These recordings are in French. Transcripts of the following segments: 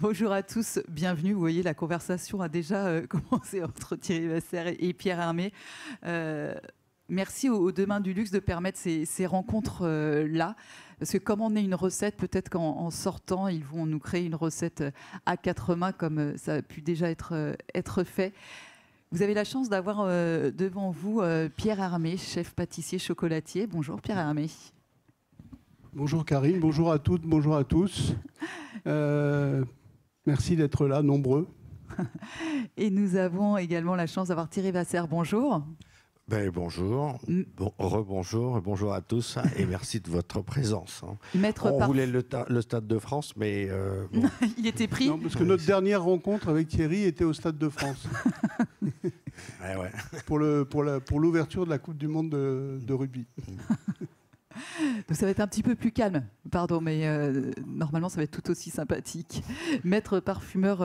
Bonjour à tous, bienvenue. Vous voyez, la conversation a déjà commencé entre Thierry Vasser et Pierre Hermé. Merci aux Deux Mains du Luxe de permettre ces rencontres-là. Parce que comme on est une recette, peut-être qu'en sortant, ils vont nous créer une recette à quatre mains, comme ça a pu déjà être fait. Vous avez la chance d'avoir devant vous Pierre Hermé, chef pâtissier chocolatier. Bonjour Pierre Hermé. Bonjour Karine, bonjour à toutes, bonjour à tous. Merci d'être là, nombreux. Et nous avons également la chance d'avoir Thierry Vasser. Bonjour. Bonjour, rebonjour et bonjour à tous et merci de votre présence. Maître On voulait le Stade de France, mais bon. Il était pris. Non, parce que notre dernière rencontre avec Thierry était au Stade de France. Ouais. Pour l'ouverture de la Coupe du Monde de rugby. Donc ça va être un petit peu plus calme, pardon, mais normalement ça va être tout aussi sympathique. Maître parfumeur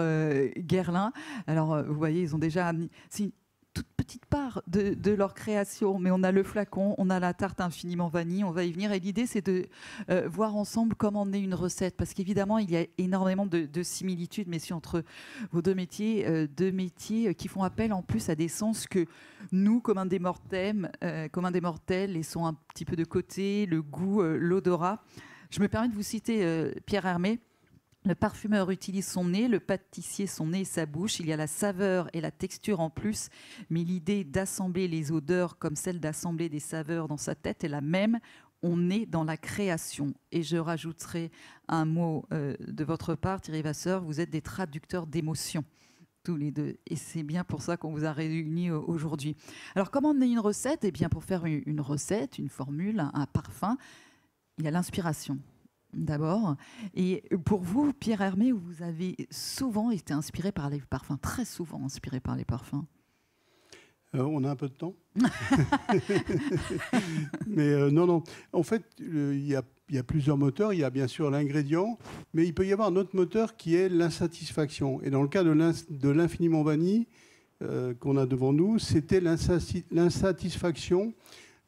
Guerlain, alors vous voyez, ils ont déjà... C'est une toute petite part de leur création, mais on a le flacon, on a la tarte infiniment vanille, on va y venir. Et l'idée, c'est de voir ensemble comment est une recette, parce qu'évidemment, il y a énormément de similitudes, messieurs, entre vos deux métiers qui font appel en plus à des sens que nous, communs des mortels, laissons un petit peu de côté, le goût, l'odorat. Je me permets de vous citer Pierre Hermé. Le parfumeur utilise son nez, le pâtissier son nez et sa bouche. Il y a la saveur et la texture en plus, mais l'idée d'assembler les odeurs comme celle d'assembler des saveurs dans sa tête est la même. On est dans la création. Et je rajouterai un mot de votre part, Thierry Vasser, vous êtes des traducteurs d'émotions, tous les deux. Et c'est bien pour ça qu'on vous a réunis aujourd'hui. Alors, comment on est une recette ? Eh bien, pour faire une recette, une formule, un parfum, il y a l'inspiration. D'abord. Et pour vous, Pierre Hermé, vous avez souvent été inspiré par les parfums, très souvent inspiré par les parfums. On a un peu de temps. Mais non. En fait, il y a plusieurs moteurs. Il y a bien sûr l'ingrédient, mais il peut y avoir un autre moteur qui est l'insatisfaction. Et dans le cas de l'infiniment vanille qu'on a devant nous, c'était l'insatisfaction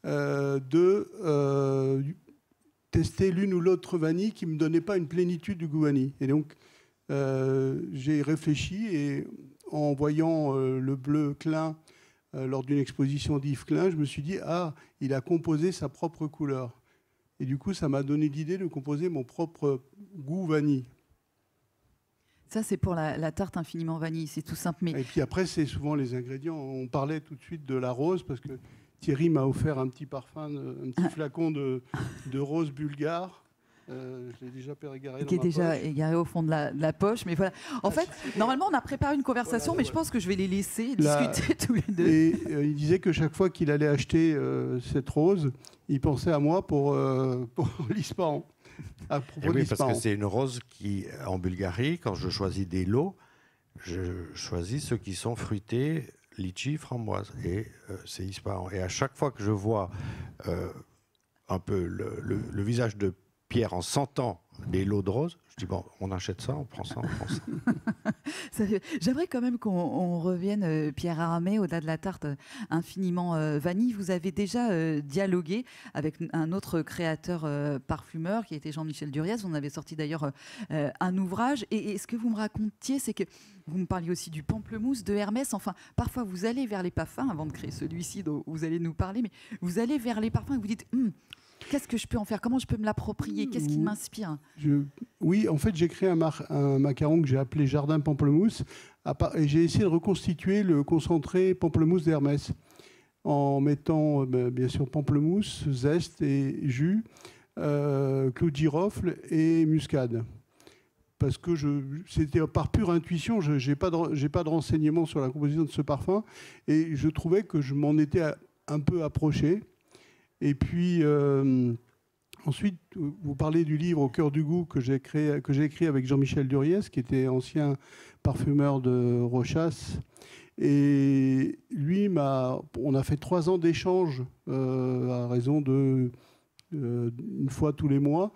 de... tester l'une ou l'autre vanille qui ne me donnait pas une plénitude du goût vanille. Et donc, j'ai réfléchi et en voyant le bleu Klein lors d'une exposition d'Yves Klein, je me suis dit, il a composé sa propre couleur. Et du coup, ça m'a donné l'idée de composer mon propre goût vanille. Ça, c'est pour la tarte infiniment vanille, c'est tout simple. Mais... Et puis après, c'est souvent les ingrédients. On parlait tout de suite de la rose parce que Thierry m'a offert un petit parfum, un petit flacon de rose bulgare. Je l'ai déjà égaré qui est déjà égaré au fond de la poche. Mais voilà. En fait, normalement, on a préparé une conversation, mais je pense que je vais les laisser discuter tous les deux. Et il disait que chaque fois qu'il allait acheter cette rose, il pensait à moi pour l'Ispahan. À propos oui, parce que c'est une rose qui, en Bulgarie, quand je choisis des lots, je choisis ceux qui sont fruités, litchi, framboise, et c'est Ispahan. Et à chaque fois que je vois un peu le visage de Pierre en sentant les lots de rose, je dis bon, on achète ça, on prend ça. J'aimerais quand même qu'on revienne, Pierre Hermé, au-delà de la tarte infiniment vanille. Vous avez déjà dialogué avec un autre créateur parfumeur qui était Jean-Michel Duriez. On avait sorti d'ailleurs un ouvrage. Et ce que vous me racontiez, c'est que vous me parliez aussi du pamplemousse de Hermès. Enfin, parfois, vous allez vers les parfums, avant de créer celui-ci dont vous allez nous parler, mais vous allez vers les parfums et vous dites qu'est-ce que je peux en faire ? Comment je peux me l'approprier ? Qu'est-ce qui m'inspire ? Oui, en fait, j'ai créé un macaron que j'ai appelé Jardin Pamplemousse et j'ai essayé de reconstituer le concentré pamplemousse d'Hermès en mettant bien sûr pamplemousse, zeste et jus, clou de girofle et muscade. Parce que c'était par pure intuition, je n'ai pas de renseignements sur la composition de ce parfum et je trouvais que je m'en étais un peu approché. Et puis, ensuite, vous parlez du livre Au cœur du goût que j'ai écrit avec Jean-Michel Duriez, qui était ancien parfumeur de Rochas. Et lui, on a fait 3 ans d'échanges à raison de une fois tous les mois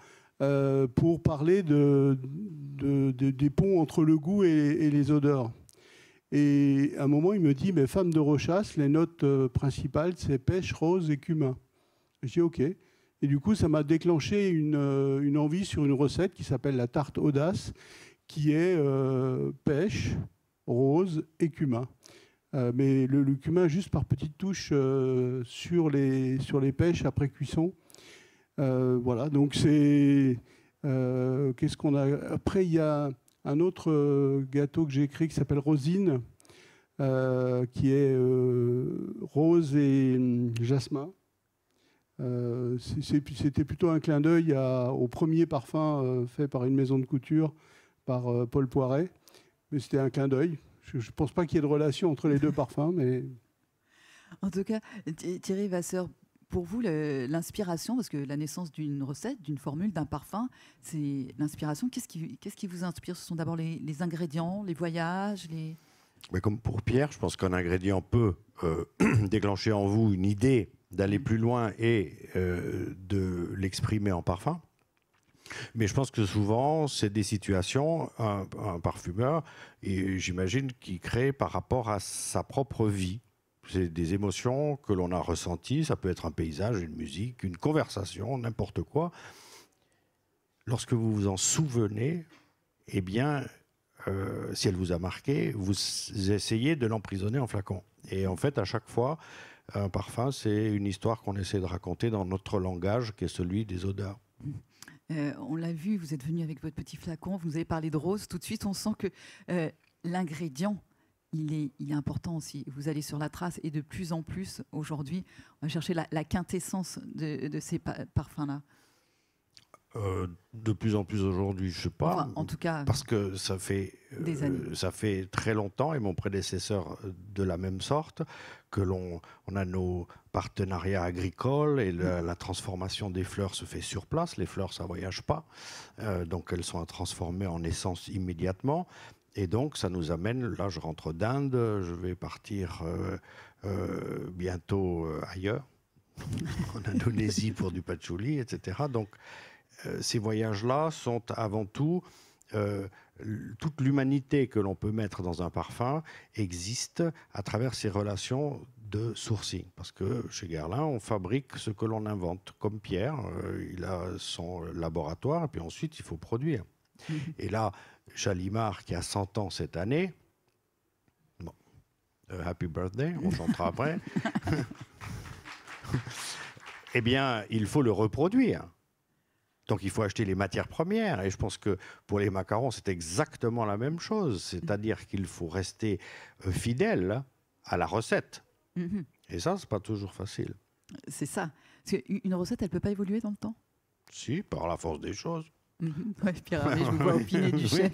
pour parler des ponts entre le goût et les odeurs. Et à un moment, il me dit, mais femme de Rochas, les notes principales, c'est pêche, rose et cumin. J'ai dit OK. Et du coup, ça m'a déclenché une envie sur une recette qui s'appelle la tarte audace, qui est pêche, rose et cumin. Mais le cumin juste par petites touches sur les pêches après cuisson. Voilà, donc c'est... qu'est-ce qu'on a? Après, il y a un autre gâteau que j'ai écrit qui s'appelle Rosine, qui est rose et jasmin. C'était plutôt un clin d'œil au premier parfum fait par une maison de couture, par Paul Poiret. Mais c'était un clin d'œil. Je ne pense pas qu'il y ait de relation entre les deux parfums. Mais... En tout cas, Thierry Vasseur, pour vous, l'inspiration, parce que la naissance d'une recette, d'une formule, d'un parfum, c'est l'inspiration. Qu'est-ce qui vous inspire? Ce sont d'abord les ingrédients, les voyages, les... Mais comme pour Pierre, je pense qu'un ingrédient peut déclencher en vous une idée d'aller plus loin et de l'exprimer en parfum. Mais je pense que souvent, c'est des situations, un parfumeur, et j'imagine, qui crée par rapport à sa propre vie. C'est des émotions que l'on a ressenties. Ça peut être un paysage, une musique, une conversation, n'importe quoi. Lorsque vous vous en souvenez, eh bien, si elle vous a marqué, vous essayez de l'emprisonner en flacon. Et en fait, à chaque fois, un parfum, c'est une histoire qu'on essaie de raconter dans notre langage, qui est celui des odeurs. On l'a vu, vous êtes venu avec votre petit flacon, vous nous avez parlé de rose. Tout de suite, on sent que l'ingrédient, il est important aussi. Vous allez sur la trace et de plus en plus, aujourd'hui, on va chercher la quintessence de ces parfums-là. De plus en plus aujourd'hui, je ne sais pas. Enfin, en tout cas, parce que ça fait très longtemps, et mon prédécesseur de la même sorte, que on a nos partenariats agricoles et la transformation des fleurs se fait sur place. Les fleurs, ça ne voyage pas. Donc elles sont transformées en essence immédiatement. Et donc ça nous amène, là je rentre d'Inde, je vais partir bientôt ailleurs, en Indonésie pour du patchouli, etc. Donc ces voyages-là sont avant tout, toute l'humanité que l'on peut mettre dans un parfum existe à travers ces relations de sourcing. Parce que chez Guerlain, on fabrique ce que l'on invente. Comme Pierre, il a son laboratoire, et puis ensuite il faut produire. Et là, Chalimard, qui a 100 ans cette année, bon, happy birthday, on chantera après, eh bien, il faut le reproduire. Donc il faut acheter les matières premières. Et je pense que pour les macarons, c'est exactement la même chose. C'est-à-dire qu'il faut rester fidèle à la recette. Et ça, c'est pas toujours facile. C'est ça. Parce qu'une recette, elle ne peut pas évoluer dans le temps? Si, par la force des choses. Ouais, Pierre Hermé, je vous vois opiner du chef.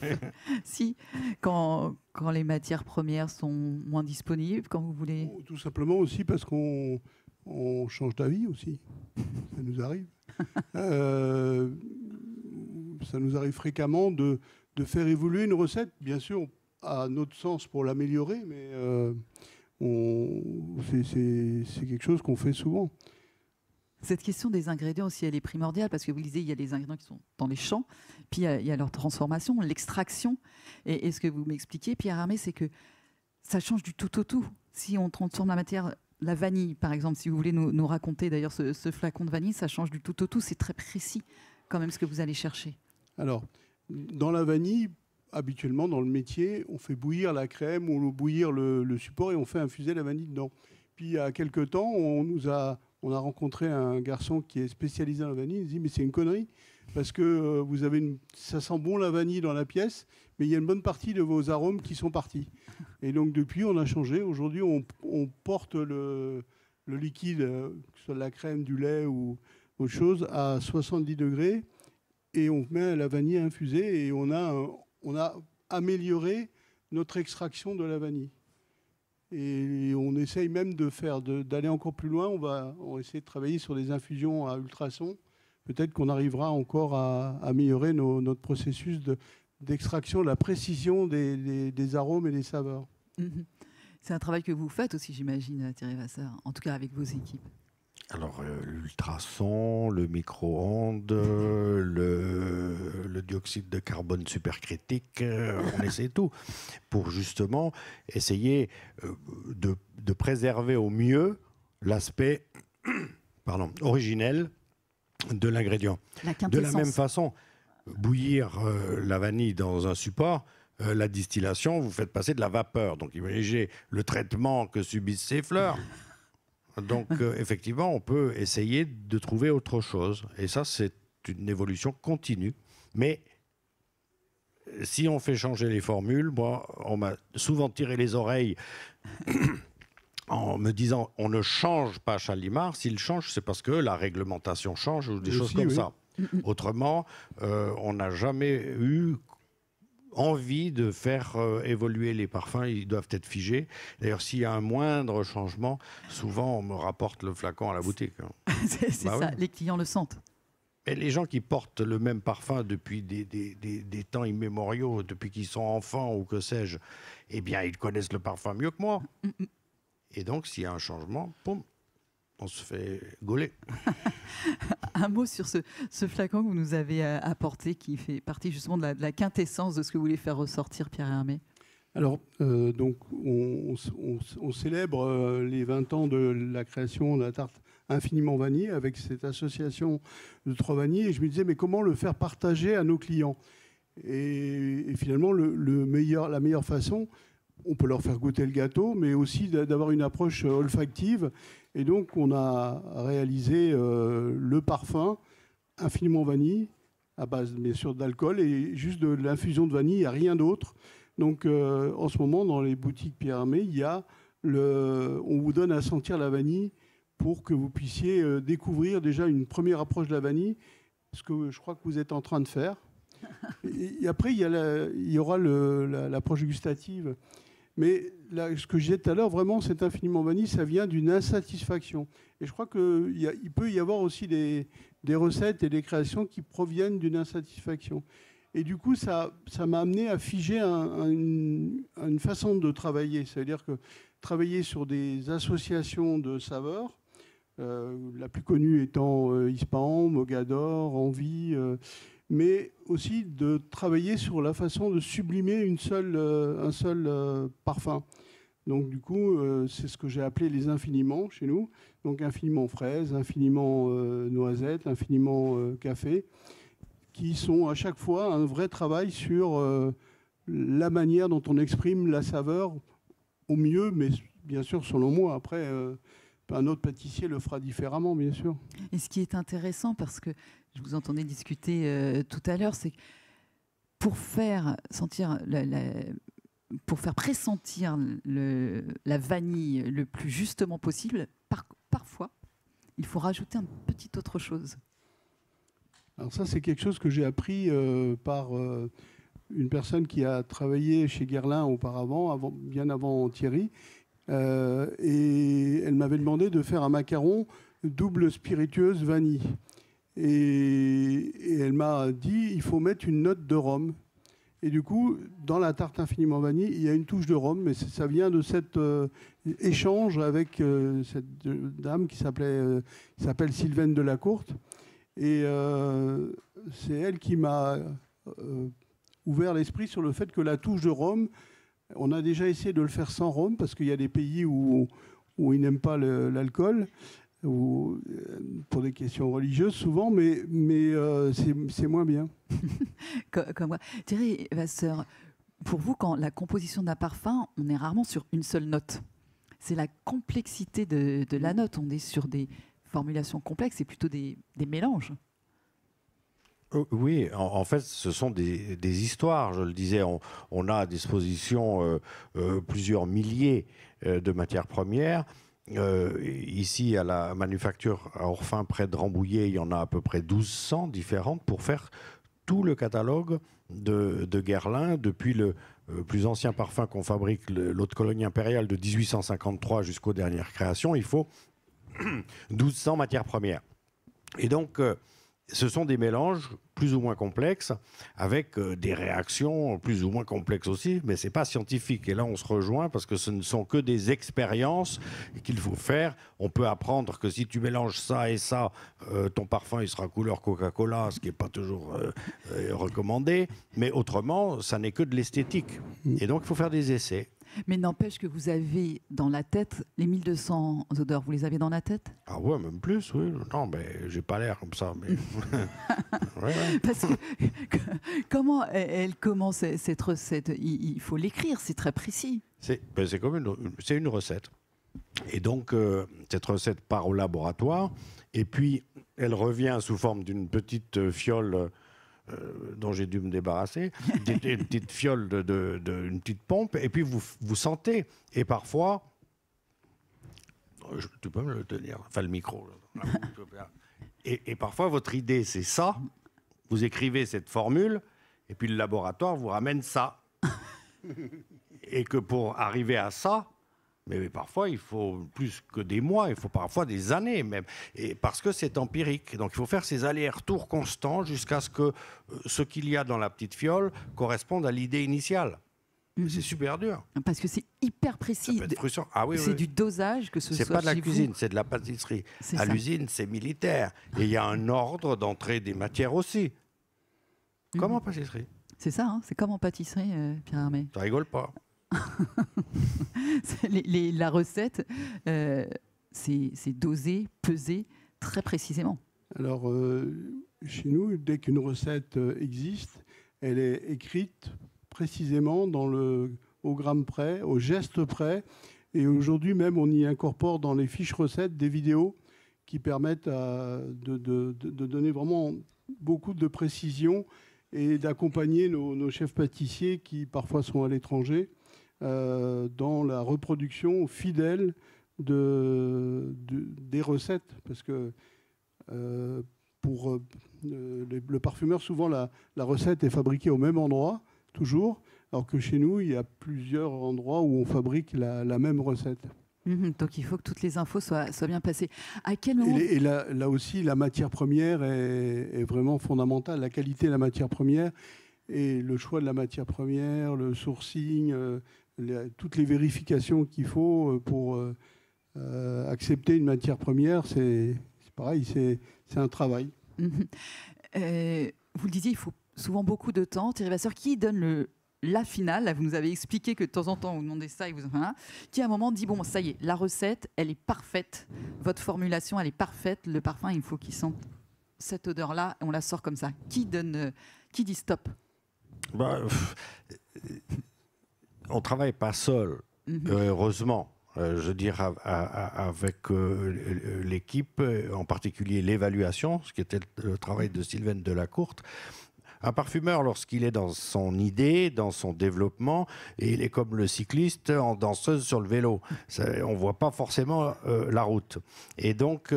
Si, quand les matières premières sont moins disponibles, quand vous voulez... Tout simplement aussi parce qu'on change d'avis aussi. Ça nous arrive. Ça nous arrive fréquemment de faire évoluer une recette, bien sûr, à notre sens pour l'améliorer, mais c'est quelque chose qu'on fait souvent. Cette question des ingrédients aussi, elle est primordiale, parce que vous disiez, il y a les ingrédients qui sont dans les champs, puis il y a leur transformation, l'extraction. Et ce que vous m'expliquiez, Pierre Hermé, c'est que ça change du tout au tout. Si on transforme la matière... La vanille, par exemple, si vous voulez nous raconter d'ailleurs ce flacon de vanille, ça change du tout au tout. C'est très précis quand même ce que vous allez chercher. Alors, dans la vanille, habituellement dans le métier, on fait bouillir la crème ou bouillir le support et on fait infuser la vanille dedans. Puis il y a quelques temps, on a rencontré un garçon qui est spécialisé dans la vanille. Il dit mais c'est une connerie parce que vous avez ça sent bon la vanille dans la pièce, mais il y a une bonne partie de vos arômes qui sont partis. Et donc depuis, on a changé. Aujourd'hui, on porte le liquide, que ce soit de la crème, du lait ou autre chose, à 70 degrés et on met la vanille infusée et on a amélioré notre extraction de la vanille. Et on essaye même d'aller encore plus loin. On va essayer de travailler sur des infusions à ultrasons. Peut-être qu'on arrivera encore à améliorer notre processus d'extraction, la précision des arômes et des saveurs. C'est un travail que vous faites aussi, j'imagine, Thierry Vasseur, en tout cas avec vos équipes. Alors, l'ultrason, le micro-ondes, le dioxyde de carbone supercritique, on essaie tout pour justement essayer de préserver au mieux l'aspect originel de l'ingrédient. De la même façon, bouillir la vanille dans un support, la distillation, vous faites passer de la vapeur. Donc imaginez le traitement que subissent ces fleurs. Donc effectivement, on peut essayer de trouver autre chose. Et ça, c'est une évolution continue. Mais si on fait changer les formules, moi, on m'a souvent tiré les oreilles en me disant on ne change pas Chalimard. S'il change, c'est parce que la réglementation change ou des choses comme ça. Autrement, on n'a jamais eu envie de faire évoluer les parfums, ils doivent être figés. D'ailleurs, s'il y a un moindre changement, souvent on me rapporte le flacon à la boutique. c'est ça, oui. Les clients le sentent. Mais les gens qui portent le même parfum depuis des temps immémoriaux, depuis qu'ils sont enfants ou que sais-je, eh bien, ils connaissent le parfum mieux que moi. Et donc, s'il y a un changement, boum, on se fait gauler. Un mot sur ce flacon que vous nous avez apporté, qui fait partie justement de la quintessence de ce que vous voulez faire ressortir, Pierre Hermé. Alors, donc, on célèbre les 20 ans de la création de la tarte Infiniment Vanille avec cette association de 3 vanilles. Et je me disais, mais comment le faire partager à nos clients ? Et finalement, la meilleure façon, on peut leur faire goûter le gâteau, mais aussi d'avoir une approche olfactive. Et donc, on a réalisé le parfum Infiniment Vanille, à base, bien sûr, d'alcool et juste de l'infusion de vanille, il n'y a rien d'autre. Donc, en ce moment, dans les boutiques Pierre Hermé, il y a on vous donne à sentir la vanille pour que vous puissiez découvrir déjà une première approche de la vanille, ce que je crois que vous êtes en train de faire. Et après, il y aura l'approche gustative. Mais là, ce que je disais tout à l'heure, vraiment, cet Infiniment Vanille, ça vient d'une insatisfaction. Et je crois qu'il peut y avoir aussi des recettes et des créations qui proviennent d'une insatisfaction. Et du coup, ça m'a amené à figer une façon de travailler. C'est-à-dire que travailler sur des associations de saveurs, la plus connue étant Ispahan, Mogador, Envie, mais aussi de travailler sur la façon de sublimer un seul parfum. Donc du coup, c'est ce que j'ai appelé les infiniments chez nous. Donc infiniment fraise, infiniment noisette, infiniment café, qui sont à chaque fois un vrai travail sur la manière dont on exprime la saveur au mieux, mais bien sûr, selon moi, après, un autre pâtissier le fera différemment, bien sûr. Et ce qui est intéressant, parce que je vous entendais discuter tout à l'heure, c'est que pour faire sentir pour faire pressentir la vanille le plus justement possible, parfois, il faut rajouter un petit autre chose. Alors ça, c'est quelque chose que j'ai appris par une personne qui a travaillé chez Guerlain auparavant, bien avant Thierry. Et elle m'avait demandé de faire un macaron double spiritueuse vanille. Et elle m'a dit, il faut mettre une note de rhum. Et du coup, dans la tarte Infiniment Vanille, il y a une touche de rhum, mais ça vient de cet échange avec cette dame qui s'appelle Sylvaine Delacourte. Et c'est elle qui m'a ouvert l'esprit sur le fait que la touche de rhum, on a déjà essayé de le faire sans rhum, parce qu'il y a des pays où ils n'aiment pas l'alcool, pour des questions religieuses souvent, mais c'est moins bien. Comme moi. Thierry Vasseur, pour vous, quand la composition d'un parfum, on est rarement sur une seule note. C'est la complexité de la note. On est sur des formulations complexes et plutôt des mélanges. Oui, en fait, ce sont des histoires. Je le disais, on a à disposition plusieurs milliers de matières premières. Ici, à la manufacture à Orphin, près de Rambouillet, il y en a à peu près 1200 différentes pour faire tout le catalogue de Guerlain, depuis le plus ancien parfum qu'on fabrique, l'eau de Cologne impériale de 1853 jusqu'aux dernières créations. Il faut 1200 matières premières. Et donc, ce sont des mélanges plus ou moins complexes, avec des réactions plus ou moins complexes aussi, mais ce n'est pas scientifique. Et là, on se rejoint parce que ce ne sont que des expériences qu'il faut faire. On peut apprendre que si tu mélanges ça et ça, ton parfum il sera couleur Coca-Cola, ce qui n'est pas toujours recommandé. Mais autrement, ça n'est que de l'esthétique. Et donc, il faut faire des essais. Mais n'empêche que vous avez dans la tête les 1200 odeurs. Vous les avez dans la tête? Ah ouais, même plus, oui. Non, mais j'ai pas l'air comme ça. Mais... ouais. Parce que comment elle commence cette recette? Il faut l'écrire, c'est très précis. C'est comme une recette. Et donc, cette recette part au laboratoire, et puis elle revient sous forme d'une petite fiole dont j'ai dû me débarrasser, une petite fiole, une petite pompe, et puis vous sentez. Et parfois, tu peux me le tenir, enfin le micro. Et parfois, votre idée, c'est ça. Vous écrivez cette formule, et puis le laboratoire vous ramène ça. Et que pour arriver à ça, mais parfois il faut plus que des mois, il faut parfois des années même, et parce que c'est empirique. Donc il faut faire ces allers-retours constants jusqu'à ce que ce qu'il y a dans la petite fiole corresponde à l'idée initiale. C'est super dur. Parce que c'est hyper précis. Ça peut être frustrant. Ah oui, c'est oui. Du dosage, que ce soit c'est pas de la chez cuisine, vous. c'est de la pâtisserie. C'est À ça. l'usine, c'est militaire. Et il y a un ordre d'entrée des matières aussi. Comme en pâtisserie. C'est ça, hein, c'est comme en pâtisserie, Pierre Hermé. Ça rigole pas. La recette, c'est dosé, pesé très précisément. Alors, chez nous, dès qu'une recette existe, elle est écrite précisément au gramme près, au geste près. Et aujourd'hui même, on y incorpore dans les fiches recettes des vidéos qui permettent de donner vraiment beaucoup de précision et d'accompagner nos chefs pâtissiers qui parfois sont à l'étranger dans la reproduction fidèle des recettes. Parce que pour le parfumeur, souvent la recette est fabriquée au même endroit, toujours, alors que chez nous, il y a plusieurs endroits où on fabrique la même recette. Donc il faut que toutes les infos soient bien passées. À quel moment... Et là aussi, la matière première est vraiment fondamentale. La qualité de la matière première et le choix de la matière première, le sourcing, toutes les vérifications qu'il faut pour accepter une matière première, c'est pareil, c'est un travail. Vous le disiez, il faut souvent beaucoup de temps. Thierry Vasseur, qui donne la finale? Là, vous nous avez expliqué que de temps en temps, vous demandez ça et vous... qui à un moment dit, bon, ça y est, la recette, elle est parfaite. Votre formulation, elle est parfaite. Le parfum, il faut qu'il sente cette odeur-là. Et on la sort comme ça. Qui dit stop? On ne travaille pas seul, heureusement. Je veux dire, avec l'équipe, en particulier l'évaluation, ce qui était le travail de Sylvain Delacourte. Un parfumeur, lorsqu'il est dans son idée, dans son développement, et il est comme le cycliste en danseuse sur le vélo. On ne voit pas forcément la route. Et donc,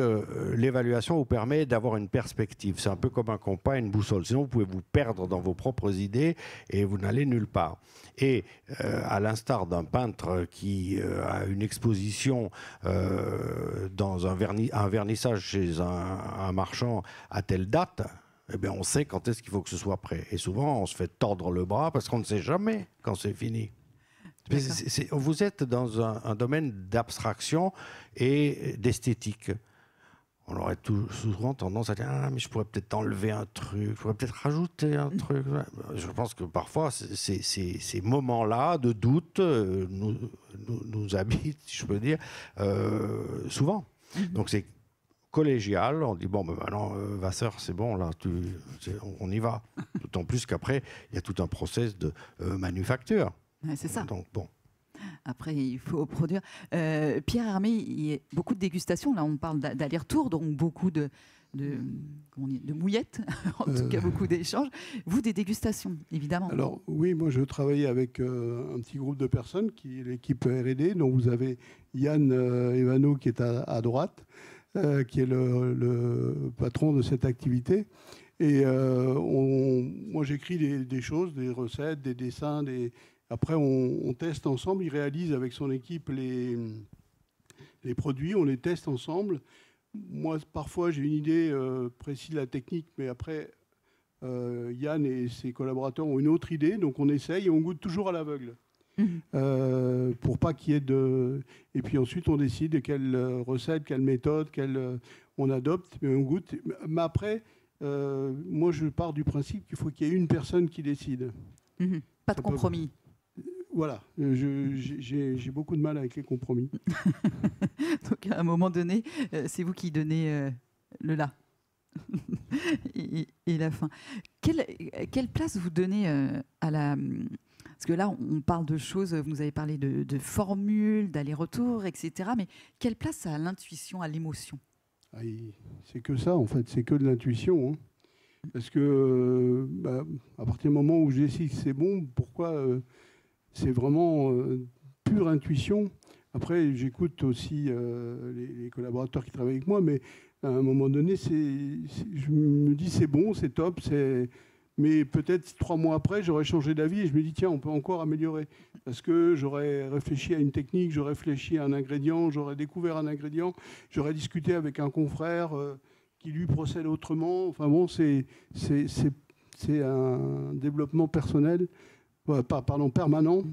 l'évaluation vous permet d'avoir une perspective. C'est un peu comme un compas, une boussole. Sinon, vous pouvez vous perdre dans vos propres idées et vous n'allez nulle part. Et à l'instar d'un peintre qui a une exposition dans un vernissage chez un marchand à telle date, eh bien, on sait quand est-ce qu'il faut que ce soit prêt. Et souvent, on se fait tordre le bras parce qu'on ne sait jamais quand c'est fini. Vous êtes dans un domaine d'abstraction et d'esthétique. On aurait souvent tendance à dire « Ah, mais je pourrais peut-être enlever un truc, je pourrais peut-être rajouter un truc. » Je pense que parfois, ces moments-là de doute nous habitent, si je peux dire, souvent. Donc, c'est collégial, on dit bon, ben maintenant, Vasseur, c'est bon, là, on y va. D'autant plus qu'après, il y a tout un process de manufacture. Ouais, c'est ça. Donc, bon. Après, il faut produire. Pierre Hermé, il y a beaucoup de dégustations. Là, on parle d'aller-retour, donc beaucoup de mouillettes, en tout cas beaucoup d'échanges. Vous, des dégustations, évidemment. Alors oui, moi je travaillais avec un petit groupe de personnes, qui est l'équipe R&D, dont vous avez Yann Evano qui est à droite, qui est le patron de cette activité. Et moi, j'écris des choses, des recettes, des dessins. Après, on teste ensemble. Il réalise avec son équipe les produits. On les teste ensemble. Moi, parfois, j'ai une idée précise de la technique, mais après, Yann et ses collaborateurs ont une autre idée. Donc, on essaye et on goûte toujours à l'aveugle. Pour pas qu'il y ait de... Et puis ensuite, on décide de quelle recette, quelle méthode, on adopte, mais on goûte. Mais après, moi, je pars du principe qu'il faut qu'il y ait une personne qui décide. Pas de compromis. Voilà, j'ai beaucoup de mal avec les compromis. Donc à un moment donné, c'est vous qui donnez le là et la fin. Quelle place vous donnez à la... Parce que là, on parle de choses, vous nous avez parlé de formules, d'aller-retour, etc. Mais quelle place à l'intuition, à l'émotion? C'est que ça, en fait, c'est que de l'intuition. Hein. Parce que à partir du moment où je décide que c'est bon, pourquoi c'est vraiment pure intuition. Après, j'écoute aussi les collaborateurs qui travaillent avec moi, mais à un moment donné, je me dis c'est bon, c'est top, mais peut-être 3 mois après, j'aurais changé d'avis et je me dis tiens, on peut encore améliorer. Parce que j'aurais réfléchi à une technique, j'aurais réfléchi à un ingrédient, j'aurais découvert un ingrédient, j'aurais discuté avec un confrère qui lui procède autrement. Enfin bon, c'est un développement personnel, permanent,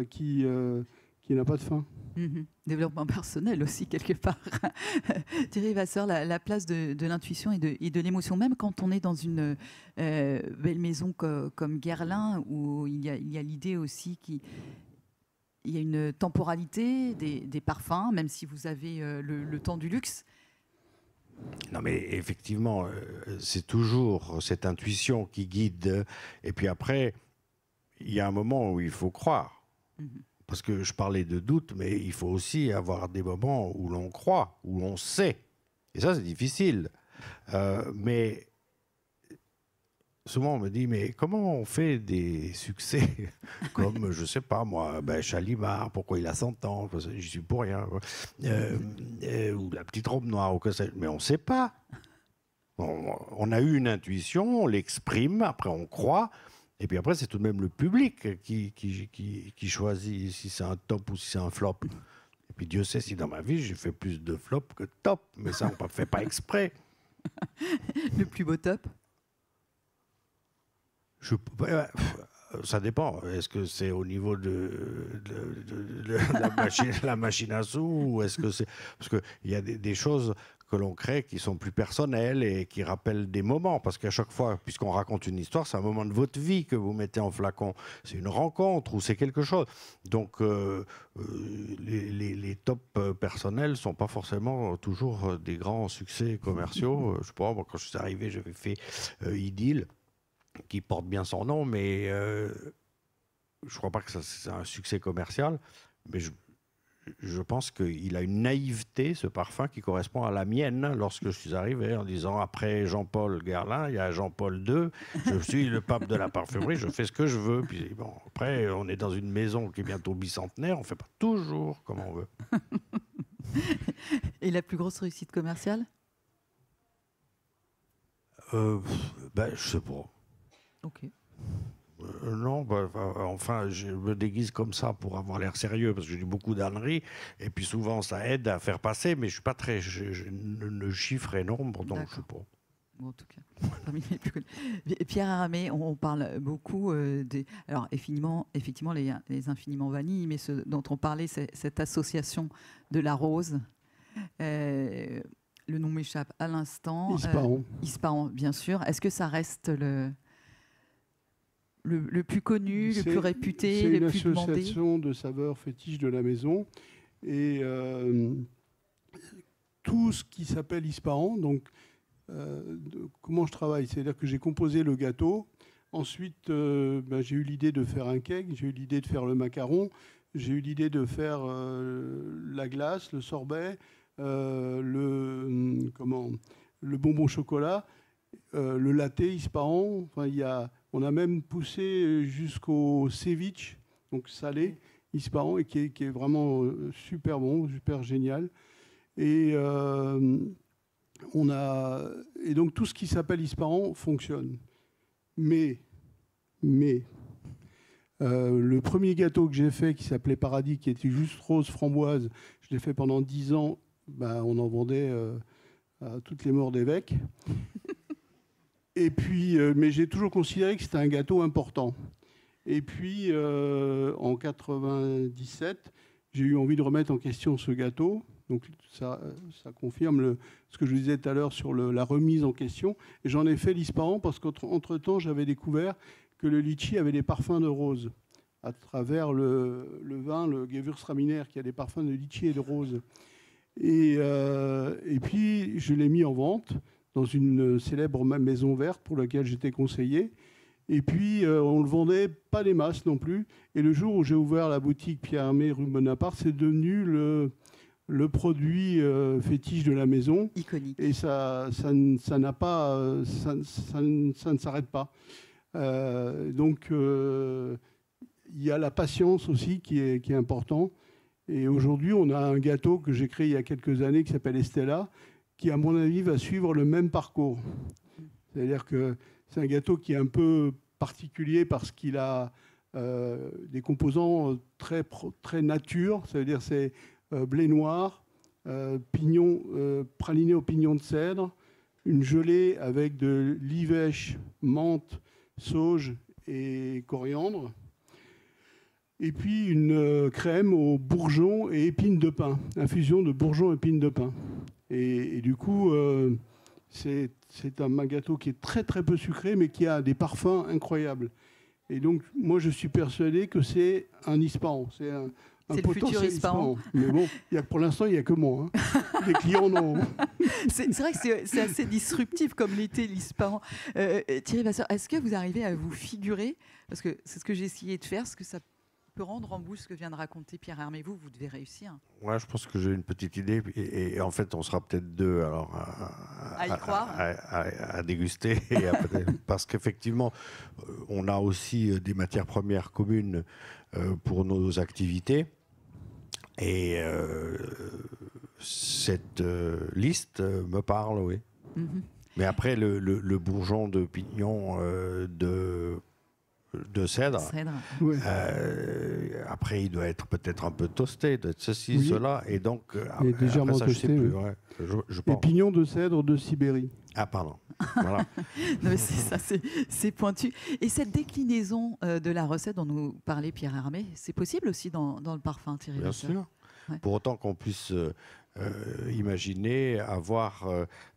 qui n'a pas de fin. Développement personnel aussi, quelque part. Thierry Vasseur, la place de l'intuition et de l'émotion, même quand on est dans une belle maison comme Guerlain, où il y a l'idée aussi qu'il y a une temporalité des parfums, même si vous avez le temps du luxe. Non, mais effectivement, c'est toujours cette intuition qui guide. Et puis après, il y a un moment où il faut croire. Parce que je parlais de doute, mais il faut aussi avoir des moments où l'on croit, où l'on sait. Et ça, c'est difficile. Mais souvent, on me dit, mais comment on fait des succès comme, je ne sais pas moi, Chalimard, pourquoi il a 100 ans, j'y suis pour rien. Ou la petite robe noire, ou que sais-je. Mais on ne sait pas. On a eu une intuition, on l'exprime, après on croit. Et puis après, c'est tout de même le public qui choisit si c'est un top ou si c'est un flop. Et puis Dieu sait si dans ma vie, j'ai fait plus de flop que de top. Mais ça, on ne fait pas exprès. Le plus beau top? Ça dépend. Est-ce que c'est au niveau de la machine à sous ou est-ce que c'est... Parce qu'il y a des choses que l'on crée qui sont plus personnelles et qui rappellent des moments. Parce qu'à chaque fois, puisqu'on raconte une histoire, c'est un moment de votre vie que vous mettez en flacon. C'est une rencontre ou c'est quelque chose. Donc, les tops personnels ne sont pas forcément toujours des grands succès commerciaux. Je sais pas, moi, quand je suis arrivé, j'avais fait Idylle, qui porte bien son nom, mais je ne crois pas que c'est un succès commercial. Mais je pense qu'il a une naïveté, ce parfum, qui correspond à la mienne lorsque je suis arrivé en disant après Jean-Paul Guerlain, il y a Jean-Paul II, je suis le pape de la parfumerie, je fais ce que je veux. Puis bon, après, on est dans une maison qui est bientôt bicentenaire, on ne fait pas toujours comme on veut. Et la plus grosse réussite commerciale? Je sais pas. Ok. Non, enfin, je me déguise comme ça pour avoir l'air sérieux, parce que j'ai beaucoup d'âneries, et puis souvent ça aide à faire passer, mais je suis pas très... le chiffre est nombre, donc je sais pas. Bon, en tout cas, parmi les plus connus. Pierre Armé, on parle beaucoup des... Alors, effectivement les infiniment vanilles, mais ce dont on parlait, c'est cette association de la rose. Le nom m'échappe à l'instant. Ispahan, bien sûr. Est-ce que ça reste le plus connu, le plus réputé, le plus demandé? C'est une association de saveurs fétiches de la maison. Et tout ce qui s'appelle Ispahan, donc comment je travaille? C'est-à-dire que j'ai composé le gâteau. Ensuite, j'ai eu l'idée de faire un cake, j'ai eu l'idée de faire le macaron, j'ai eu l'idée de faire la glace, le sorbet, le bonbon chocolat, le latte Ispahan. Enfin, on a même poussé jusqu'au ceviche, donc salé, Ispahan, et qui est vraiment super bon, super génial. Et donc tout ce qui s'appelle Ispahan fonctionne. Mais le premier gâteau que j'ai fait, qui s'appelait Paradis, qui était juste rose framboise, je l'ai fait pendant 10 ans, on en vendait à toutes les morts d'évêques. Et puis, mais j'ai toujours considéré que c'était un gâteau important. Et puis, en 97, j'ai eu envie de remettre en question ce gâteau. Donc, ça confirme ce que je disais tout à l'heure sur la remise en question. Et j'en ai fait l'Ispahan parce qu'entre-temps, j'avais découvert que le litchi avait des parfums de rose. à travers le vin, le Gewürztraminer, qui a des parfums de litchi et de rose. Et puis, je l'ai mis en vente dans une célèbre maison verte pour laquelle j'étais conseiller. Et puis, on ne le vendait pas des masses non plus. Et le jour où j'ai ouvert la boutique Pierre Hermé rue Bonaparte, c'est devenu le produit fétiche de la maison. Iconique. Et ça ne s'arrête pas. Donc, il y a la patience aussi qui est important. Et aujourd'hui, on a un gâteau que j'ai créé il y a quelques années qui s'appelle Estella, qui, à mon avis, va suivre le même parcours. C'est-à-dire que c'est un gâteau qui est un peu particulier parce qu'il a des composants très nature. Ça veut dire c'est blé noir, praliné au pignon de cèdre, une gelée avec de l'ivèche, menthe, sauge et coriandre. Et puis une crème aux bourgeons et épines de pin, infusion de bourgeons et épines de pin. Et du coup, c'est un gâteau qui est très très peu sucré, mais qui a des parfums incroyables. Et donc, moi, je suis persuadé que c'est un Ispahan. C'est un potentiel Ispahan. Mais bon, pour l'instant, il n'y a que moi. Hein. Les clients, non. C'est vrai que c'est assez disruptif comme l'était l'Ispahan. Thierry Vasseur, est-ce que vous arrivez à vous figurer, parce que c'est ce que j'ai essayé de faire, ce que ça peut rendre en bouche ce que vient de raconter Pierre Hermé? Vous devez réussir. Ouais, je pense que j'ai une petite idée. Et en fait, on sera peut-être deux alors, à y croire. À déguster. Parce qu'effectivement, on a aussi des matières premières communes pour nos activités. Et cette liste me parle, oui. Mm-hmm. Mais après, le bourgeon de pignon de cèdre. Ouais. Après, il doit être peut-être un peu toasté, de ceci, cela. Et donc, il est légèrement toasté. Oui. Ouais. Je pense. Et pignon de cèdre de Sibérie. Ah, pardon. Voilà. Non, mais c'est ça, c'est pointu. Et cette déclinaison de la recette dont nous parlait Pierre Hermé, c'est possible aussi dans le parfum, Thierry? Bien sûr. Ouais. Pour autant qu'on puisse imaginer avoir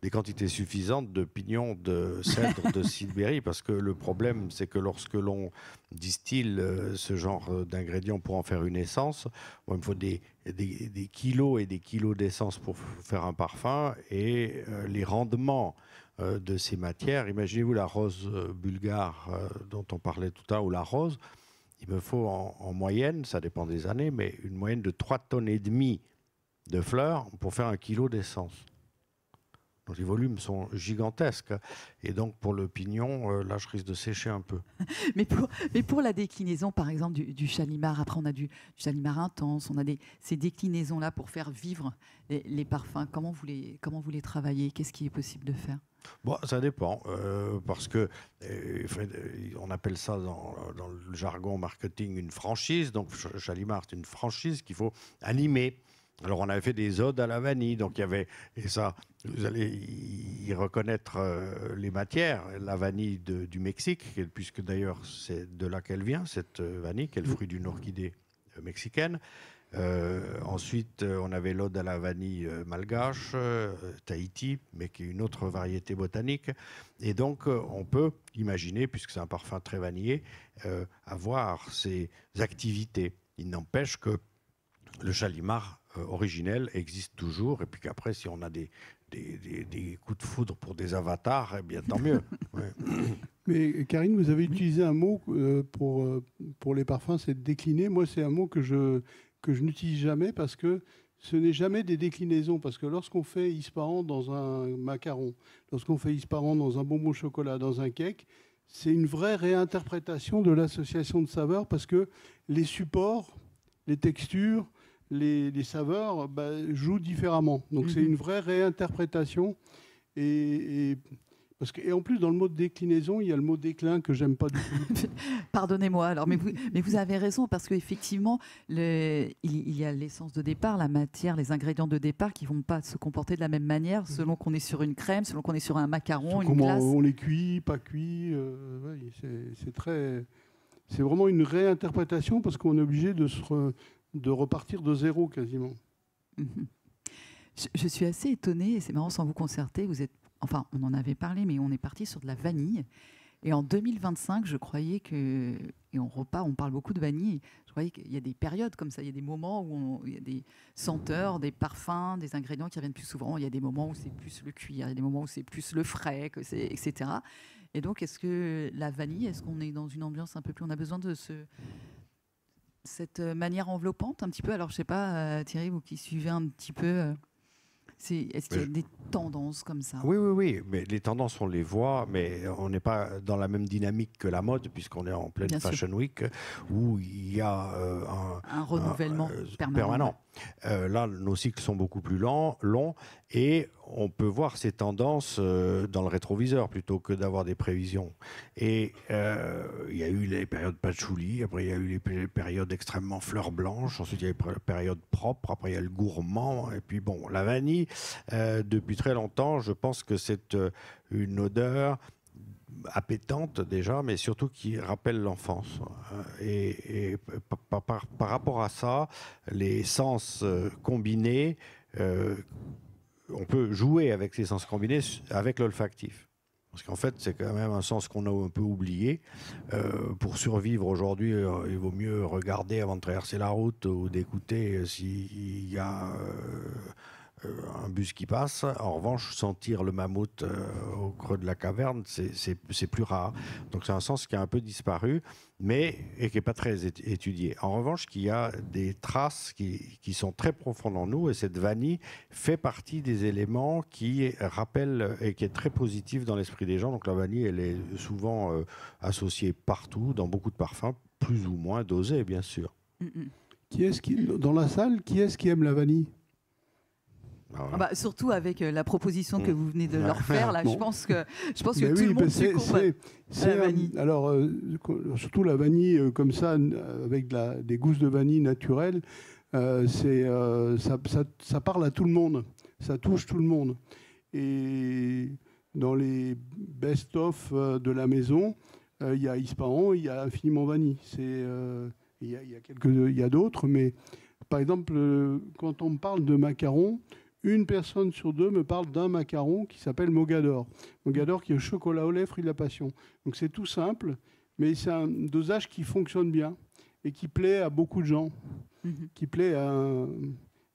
des quantités suffisantes de pignons de cèdre de Sibérie, parce que le problème, c'est que lorsque l'on distille ce genre d'ingrédients pour en faire une essence, il me faut des kilos et des kilos d'essence pour faire un parfum, et les rendements de ces matières, imaginez-vous la rose bulgare dont on parlait tout à l'heure, ou la rose, il me faut en moyenne, ça dépend des années, mais une moyenne de 3,5 tonnes de fleurs pour faire 1 kilo d'essence. Donc les volumes sont gigantesques. Et donc pour le pignon, là je risque de sécher un peu. mais pour la déclinaison, par exemple, du Chalimard, après on a du Chalimard intense, on a ces déclinaisons-là pour faire vivre les parfums. Comment vous les travaillez? Qu'est-ce qui est possible de faire? Bon, ça dépend, parce que on appelle ça dans le jargon marketing une franchise. Donc Chalimard, c'est une franchise qu'il faut animer. Alors on avait fait des odes à la vanille, donc il y avait, et ça, vous allez y reconnaître les matières, la vanille du Mexique, puisque d'ailleurs c'est de là qu'elle vient, cette vanille, qui est le fruit d'une orchidée mexicaine. Ensuite, on avait l'ode à la vanille malgache, Tahiti, mais qui est une autre variété botanique. Et donc, on peut imaginer, puisque c'est un parfum très vanillé, avoir ces activités. Il n'empêche que le Chalimard originel existe toujours, et puis qu'après, si on a des coups de foudre pour des avatars, eh bien, tant mieux. Ouais. Mais Karine, vous avez utilisé un mot pour les parfums, c'est décliner. Moi, c'est un mot que je n'utilise jamais parce que ce n'est jamais des déclinaisons. Parce que lorsqu'on fait Ispahan dans un macaron, lorsqu'on fait Ispahan dans un bonbon au chocolat, dans un cake, c'est une vraie réinterprétation de l'association de saveurs parce que les supports, les textures, les saveurs jouent différemment. Donc c'est une vraie réinterprétation. Et en plus, dans le mot de déclinaison, il y a le mot déclin que j'aime pas du tout. Pardonnez-moi, alors, mais vous avez raison, parce qu'effectivement, il y a l'essence de départ, la matière, les ingrédients de départ qui ne vont pas se comporter de la même manière selon qu'on est sur une crème, selon qu'on est sur un macaron, une glace. Comment on les cuit, pas cuit. C'est vraiment une réinterprétation parce qu'on est obligé de repartir de zéro quasiment. Je suis assez étonnée, et c'est marrant, sans vous concerter, on en avait parlé, mais on est parti sur de la vanille. Et en 2025, je croyais que, et on parle beaucoup de vanille, je croyais qu'il y a des périodes comme ça, il y a des moments où il y a des senteurs, des parfums, des ingrédients qui reviennent plus souvent, il y a des moments où c'est plus le cuir, il y a des moments où c'est plus le frais, etc. Et donc, est-ce que la vanille, est-ce qu'on est dans une ambiance un peu plus, on a besoin de cette manière enveloppante un petit peu? Alors, je sais pas, Thierry, vous qui suivez un petit peu... Est-ce qu'il y a des tendances comme ça? Oui, mais les tendances, on les voit, mais on n'est pas dans la même dynamique que la mode, puisqu'on est en pleine Bien Fashion Week, où il y a un renouvellement permanent. Là, nos cycles sont beaucoup plus longs, et on peut voir ces tendances dans le rétroviseur plutôt que d'avoir des prévisions. Et il y a eu les périodes patchouli, après il y a eu les périodes extrêmement fleurs blanches, ensuite il y a eu les périodes propres, après il y a le gourmand, et puis bon, la vanille, depuis très longtemps, je pense que c'est une odeur appétante déjà, mais surtout qui rappelle l'enfance. Et par rapport à ça, les sens combinés, on peut jouer avec ces sens combinés avec l'olfactif. Parce qu'en fait, c'est quand même un sens qu'on a un peu oublié. Pour survivre aujourd'hui, il vaut mieux regarder avant de traverser la route ou d'écouter s'il y a un bus qui passe. En revanche, sentir le mammouth au creux de la caverne, c'est plus rare. Donc c'est un sens qui a un peu disparu, mais et qui n'est pas très étudié. En revanche, il y a des traces qui sont très profondes en nous, et cette vanille fait partie des éléments qui rappellent et qui est très positif dans l'esprit des gens. Donc la vanille, elle est souvent associée partout, dans beaucoup de parfums, plus ou moins dosés, bien sûr. Dans la salle, qui est-ce qui aime la vanille? Surtout avec la proposition que vous venez de leur faire, là, bon. je pense que tout le monde succombe à la vanille. Alors, surtout la vanille comme ça, avec des gousses de vanille naturelles, ça parle à tout le monde, ça touche tout le monde. Et dans les best-of de la maison, il y a Ispahan, il y a Infiniment Vanille. Il y a d'autres, mais par exemple, quand on me parle de macarons, une personne sur deux me parle d'un macaron qui s'appelle Mogador. Mogador qui est chocolat au lait, fruit de la passion. Donc c'est tout simple, mais c'est un dosage qui fonctionne bien et qui plaît à beaucoup de gens. Qui plaît à...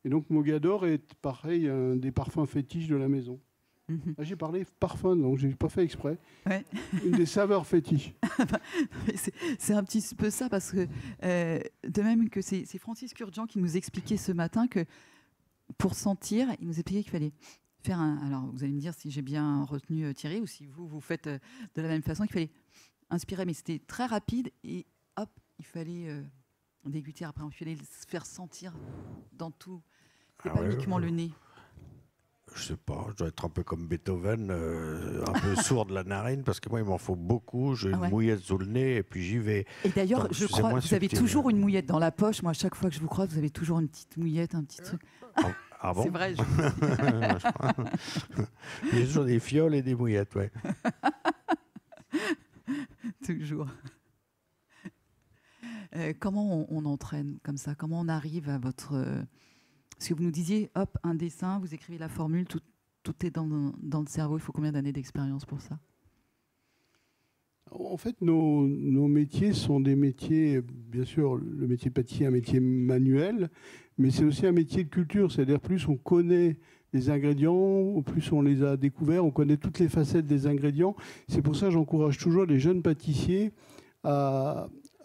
Et donc Mogador est pareil, un des parfums fétiches de la maison. Là, j'ai parlé parfum, donc je n'ai pas fait exprès. Ouais. Une des saveurs fétiches. C'est un petit peu ça, parce que de même que c'est Francis Kurjan qui nous expliquait ce matin que pour sentir, il nous expliquait qu'il fallait faire un... Alors, vous allez me dire si j'ai bien retenu Thierry, ou si vous faites de la même façon, qu'il fallait inspirer, mais c'était très rapide, et hop, il fallait déguster après, il fallait se faire sentir dans tout. C'est pas uniquement le nez. Je sais pas, je dois être un peu comme Beethoven, un peu sourd de la narine, parce que moi, il m'en faut beaucoup. J'ai une mouillette sous le nez et puis j'y vais. Et d'ailleurs, je crois que vous avez toujours une mouillette dans la poche. Moi, à chaque fois que je vous croise, vous avez toujours une petite mouillette, un petit truc. Ah bon? C'est vrai. J'ai toujours des fioles et des mouillettes, ouais. Toujours. Comment on entraîne comme ça? Comment on arrive à votre... Parce que vous nous disiez, hop, un dessin, vous écrivez la formule, tout est dans le cerveau. Il faut combien d'années d'expérience pour ça? En fait, nos métiers sont des métiers, bien sûr, le métier pâtissier est un métier manuel, mais c'est aussi un métier de culture. C'est-à-dire, plus on connaît les ingrédients, plus on les a découverts, on connaît toutes les facettes des ingrédients. C'est pour ça que j'encourage toujours les jeunes pâtissiers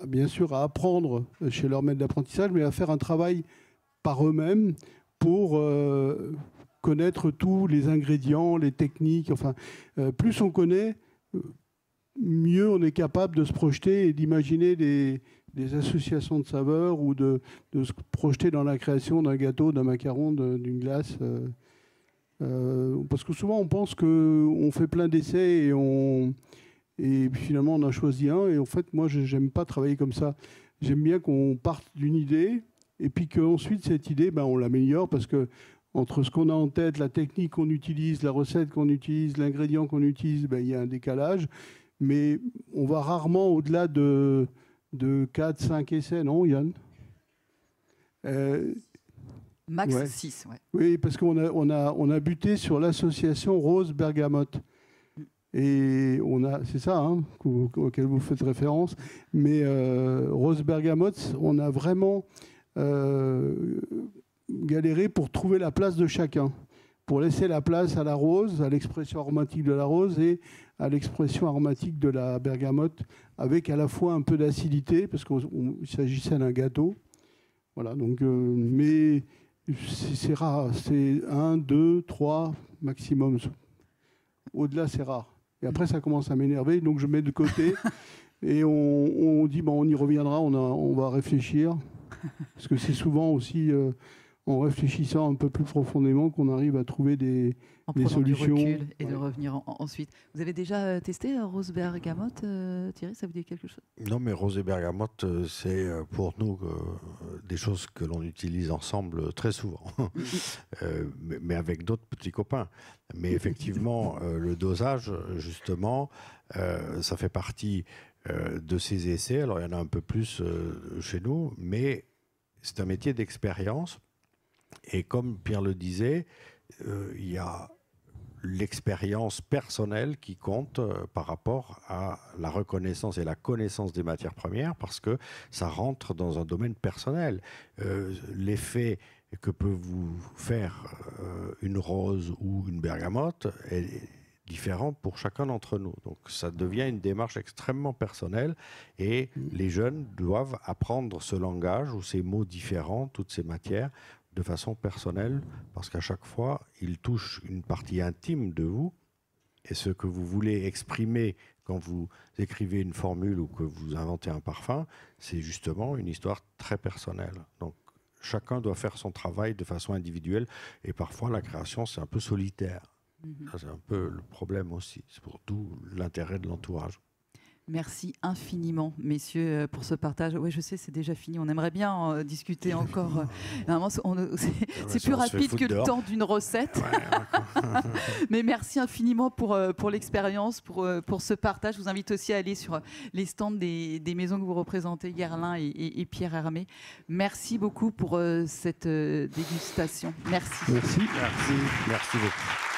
bien sûr, à apprendre chez leur maître d'apprentissage, mais à faire un travail par eux-mêmes pour connaître tous les ingrédients, les techniques. Enfin, plus on connaît, mieux on est capable de se projeter et d'imaginer des associations de saveurs ou de se projeter dans la création d'un gâteau, d'un macaron, d'une glace. Parce que souvent on pense qu'on fait plein d'essais et finalement on a choisi un. Et en fait, moi, j'aime pas travailler comme ça. J'aime bien qu'on parte d'une idée et puis qu'ensuite, cette idée, on l'améliore, parce que entre ce qu'on a en tête, la technique qu'on utilise, la recette qu'on utilise, l'ingrédient qu'on utilise, il y a un décalage. Mais on va rarement au-delà de 4-5 essais, non, Yann? Max 6, ouais. Oui, parce qu'on a buté sur l'association rose-bergamote. Et c'est ça hein, auquel vous faites référence. Mais rose bergamote, on a vraiment galéré pour trouver la place de chacun, pour laisser la place à la rose, à l'expression aromatique de la rose et à l'expression aromatique de la bergamote, avec à la fois un peu d'acidité, parce qu'il s'agissait d'un gâteau. Voilà, donc, mais c'est rare, c'est 1, 2, 3 maximum. Au-delà, c'est rare. Et après, ça commence à m'énerver, donc je mets de côté et on dit bon, on y reviendra, on va réfléchir. Parce que c'est souvent aussi en réfléchissant un peu plus profondément qu'on arrive à trouver des solutions. Du recul et de revenir ensuite. Vous avez déjà testé rose bergamote, Thierry, ça vous dit quelque chose? Non, mais rose et bergamote, c'est pour nous des choses que l'on utilise ensemble très souvent, mais avec d'autres petits copains. Mais effectivement, le dosage, justement, ça fait partie de ces essais. Alors, il y en a un peu plus chez nous, mais c'est un métier d'expérience. Et comme Pierre le disait, il y a l'expérience personnelle qui compte par rapport à la reconnaissance et la connaissance des matières premières, parce que ça rentre dans un domaine personnel. L'effet que peut vous faire une rose ou une bergamote est différent pour chacun d'entre nous. Donc ça devient une démarche extrêmement personnelle et les jeunes doivent apprendre ce langage ou ces mots différents, toutes ces matières, de façon personnelle, parce qu'à chaque fois, ils touchent une partie intime de vous, et ce que vous voulez exprimer quand vous écrivez une formule ou que vous inventez un parfum, c'est justement une histoire très personnelle. Donc, chacun doit faire son travail de façon individuelle, et parfois, la création, c'est un peu solitaire. C'est un peu le problème aussi. C'est pour tout l'intérêt de l'entourage. Merci infiniment, messieurs, pour ce partage. Oui, je sais, c'est déjà fini. On aimerait bien discuter encore. Normalement, c'est plus rapide que le temps d'une recette. Mais merci infiniment pour l'expérience, pour ce partage. Je vous invite aussi à aller sur les stands des maisons que vous représentez, Guerlain et Pierre Hermé. Merci beaucoup pour cette dégustation. Merci. Merci. Merci beaucoup.